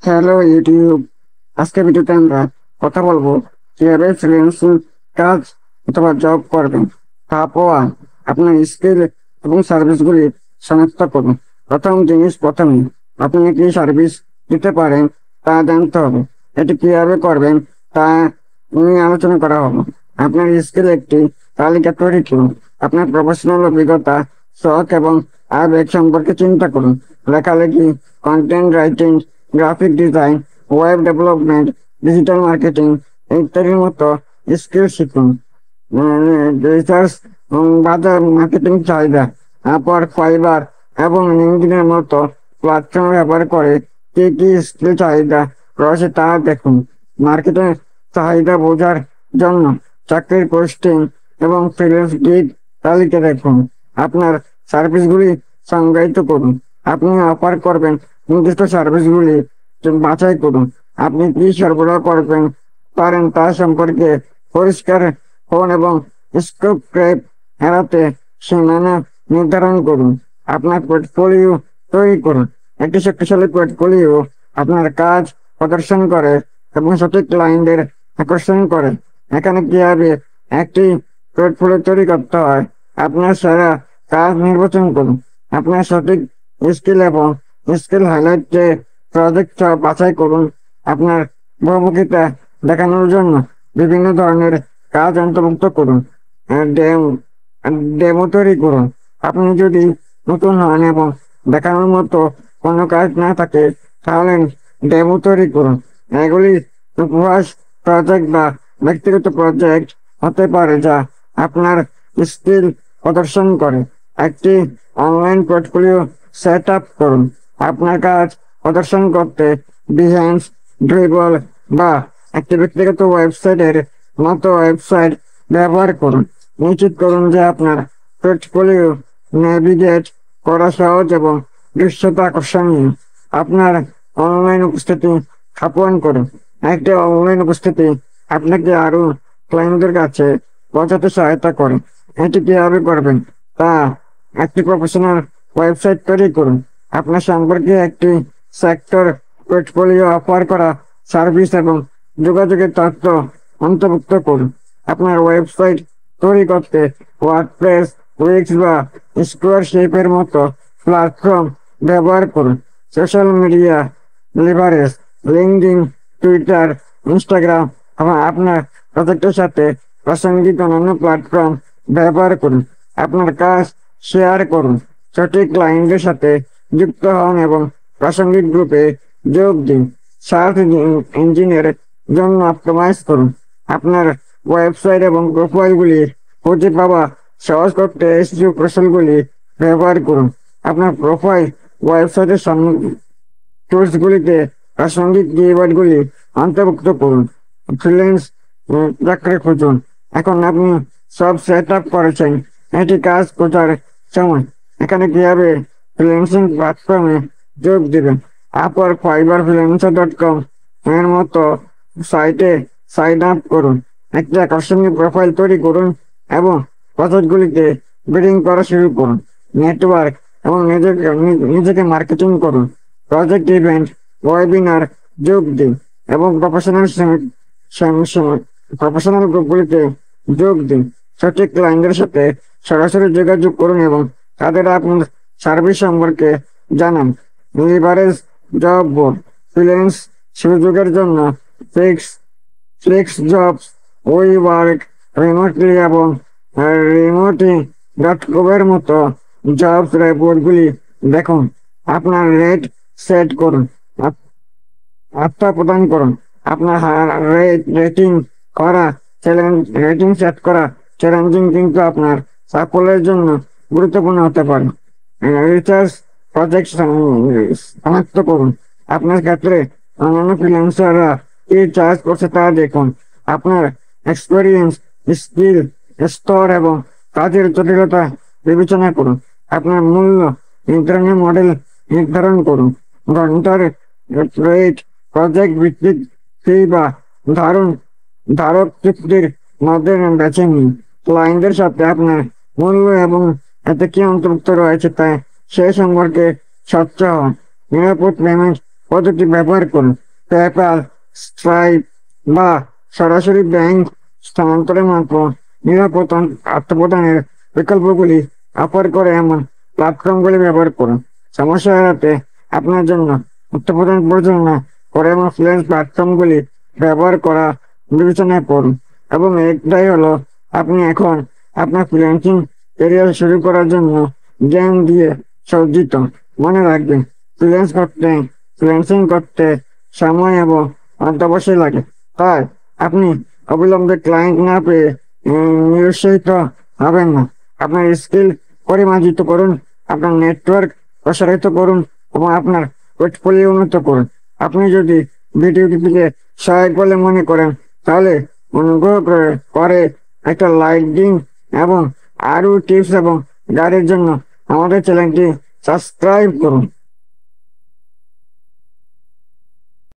Hello YouTube. আজকে ভিডিওতে আমরা কথা বলবো কিভাবে ফ্রিল্যান্সিং কাজ অথবা জব করবেন। ধাপ ওয়ান, আপনার স্কিল এবং সার্ভিসগুলি শনাক্ত করুন। প্রথম জিনিস, প্রথমে আপনি কি সার্ভিস দিতে পারেন তা জানতে হবে। এটি কিভাবে করবেন তা নিয়ে আলোচনা করা হবে। আপনার স্কিল একটি তালিকা তৈরি করুন। আপনার প্রফেশনাল অভিজ্ঞতা, শখ এবং আবেগ সম্পর্কে চিন্তা করুন। লেখালেখি, content writing, graphic design, web development, digital marketing ইত্যাদির মতো স্কিল শিখুন। রিসার্চ বাজার মার্কেটিং চাহিদা, আপওয়ার্ক, ফাইবার এবং লিঙ্কডইনের মতো প্ল্যাটফর্ম ব্যবহার করে কি কি স্কিল চাহিদা রয়েছে তা দেখুন। মার্কেটের চাহিদা বোঝার জন্য চাকরির পোস্টিং এবং ফ্রিল্যান্স গিগ তালিকা দেখুন। আপনার সার্ভিসগুলি সংজ্ঞায়িত করুন। আপনি অফার করবেন নির্দিষ্ট সার্ভিসগুলি বাছাই করুন। আপনি কি সরবরাহ করবেন পারেন তা সম্পর্কে পরিষ্কার হন এবং স্কোপ ক্রেপ এড়াতে সীমানা নির্ধারণ করুন। আপনার পোর্টফোলিও তৈরি করুন। একটি শক্তিশালী পোর্টফোলিও আপনার কাজ প্রদর্শন করে এবং সঠিক ক্লায়েন্টদের আকর্ষণ করে। এখানে কিভাবে একটি পোর্টফোলিও তৈরি করতে হয়, আপনার সেরা কাজ নির্বাচন করুন। আপনার সঠিক স্কিল এবং স্কিল হাইলাইট প্রজেক্ট বাছাই করুন। আপনার বহুমুখিতা দেখানোর জন্য বিভিন্ন ধরনের কাজ অন্তর্ভুক্ত করুন। ডেমো তৈরি করুন। আপনি যদি নতুন হন এবং দেখানোর মতো কোনো কাজ না থাকে তাহলে ডেমো তৈরি করুন। এগুলি উপহাস প্রজেক্ট বা ব্যক্তিগত প্রজেক্ট হতে পারে যা আপনার স্কিল প্রদর্শন করে। একটি অনলাইন পোর্টফোলিও সেট আপ করুন। আপনার কাজ প্রদর্শন করতে বিহেন্স, ড্রিবল বা একটি ব্যক্তিগত ওয়েবসাইটের মতো ওয়েবসাইট ব্যবহার করুন। নিশ্চিত করুন যে আপনার পোর্টফোলিও নেভিগেট করা সহজ এবং দৃশ্যতা আকর্ষণীয়। আপনার অনলাইন উপস্থিতি স্থাপন করুন। একটি অনলাইন উপস্থিতি আপনাকে আরো ক্লায়েন্টদের কাছে পৌঁছাতে সহায়তা করে। এটি কিভাবে করবেন তা, একটি প্রফেশনাল ওয়েবসাইট তৈরি করুন। আপনার সম্পর্কে একটি সেক্টর পোর্টফোলিও, অফার করা সার্ভিস এবং যোগাযোগের তথ্য অন্তর্ভুক্ত করুন। আপনার ওয়েবসাইট তৈরি করতে ওয়ার্ডপ্রেস, উইক্স বা স্কোয়ারশিপের মতো প্ল্যাটফর্ম ব্যবহার করুন। Social media leverage, LinkedIn, Twitter, Instagram এবং আপনার প্রজেক্টের সাথে প্রাসঙ্গিক অন্যান্য প্ল্যাটফর্ম ব্যবহার করুন। আপনার কাজ শেয়ার করুন। সঠিক ক্লায়েন্টের সাথে যুক্ত হন এবং প্রাসঙ্গিক গ্রুপে যোগ দিন। সার্চ ইঞ্জিনের জন্য অপটিমাইজ করুন। আপনার ওয়েবসাইট এবং প্রোফাইলগুলি খুঁজে পাওয়া সহজ করতে এসইও কৌশলগুলি ব্যবহার করুন। আপনার প্রোফাইল ওয়েবসাইটের টুলসগুলিতে প্রাসঙ্গিক কিওয়ার্ডগুলি অন্তর্ভুক্ত করুন। ফ্রিল্যান্স চাকরি খুঁজুন। এখন আপনি সব সেট আপ করেছেন, এটি কাজ খোঁজার সময়। এখানে কিভাবে ফ্রিল্যান্সিং প্ল্যাটফর্মে যোগ দিবেন। আপওয়ার্ক, ফাইবার, ফ্রিল্যান্সার.com এর মতো সাইটে সাইন আপ করুন। একটি আকর্ষণীয় প্রোফাইল তৈরি করুন এবং প্রজেক্টগুলিতে বিডিং করা শুরু করুন। নেটওয়ার্ক এবং নিজেকে মার্কেটিং করুন। প্রজেক্ট ইভেন্ট, ওয়েবিনার যোগ দিন এবং প্রফেশনাল গ্রুপগুলিতে যোগ দিন। সঠিক ক্লায়েন্টের সাথে সরাসরি যোগাযোগ করুন এবং তাদের আপনার সার্ভিস সম্পর্কে জানান। লিভারেজ জব বোর্ড, ফ্রিল্যান্স সুযোগের জন্য flex jobs, we work remotely এবং রিমোটি.com এর মতো জবস বোর্ডগুলি দেখুন। আপনার রেট সেট করুন, আস্থা প্রদান করুন। আপনার রেটিং করা রেটিং সেট করা চ্যালেঞ্জিং কিন্তু আপনার সাফল্যের জন্য গুরুত্বপূর্ণ হতে পারে। রিসার্চ প্রজেক্ট শনাক্ত করুন। আপনার ক্ষেত্রে অন্যান্য ফ্রিল্যান্সাররা কি চার্জ করছে তা দেখুন। আপনার এক্সপেরিয়েন্স, স্কিল স্তর এবং কাজের জটিলতা বিবেচনা করুন। আপনার মূল্য নির্ধারণের মডেল নির্ধারণ করুন। ঘন্টার রেট, প্রজেক্ট ভিত্তিক ফি বা ধারক চুক্তির মধ্যে বেছে নিন। ক্লায়েন্টের সাথে আপনার মূল্য এবং এতে কি অন্তর্ভুক্ত রয়েছে তা সে সম্পর্কে স্বচ্ছ হন। নিরাপদ পেমেন্ট পদ্ধতি ব্যবহার করুন। পেপ্যাল, স্ট্রাইপ বা সরাসরি ব্যাংক স্থানান্তরের মতো নিরাপদ আত্মপ্রদানের বিকল্পগুলি অফার করে এমন প্ল্যাটফর্মগুলি ব্যবহার করুন। সমস্যা এড়াতে আপনার জন্য আত্মপ্রদান প্রয়োজন না করে এমন ফ্রিল্যান্স প্ল্যাটফর্মগুলি ব্যবহার করা বিবেচনা করুন। এবং এটাই হলো আপনি এখন আপনার ফ্রিল্যান্সিং ক্যারিয়ার শুরু করার জন্য জ্ঞান দিয়ে সজ্জিত। মনে রাখবেন, ফ্রিল্যান্সিং করতে সময় এবং অধ্যবসায় লাগে। তাই আপনি অবিলম্বে ক্লায়েন্ট না পেয়ে নিরুৎসাহিত হবেন না। আপনার স্কিল পরিমার্জিত করুন, আপনার নেটওয়ার্ক প্রসারিত করুন এবং আপনার পোর্টফোলিও উন্নত করুন। আপনি যদি ভিডিওটি থেকে সহায়ক বলে মনে করেন তাহলে অনুগ্রহ করে একটা লাইক দিন এবং আরো টিপস এবং গাইডের জন্য আমাদের চ্যানেলটি সাবস্ক্রাইব করুন।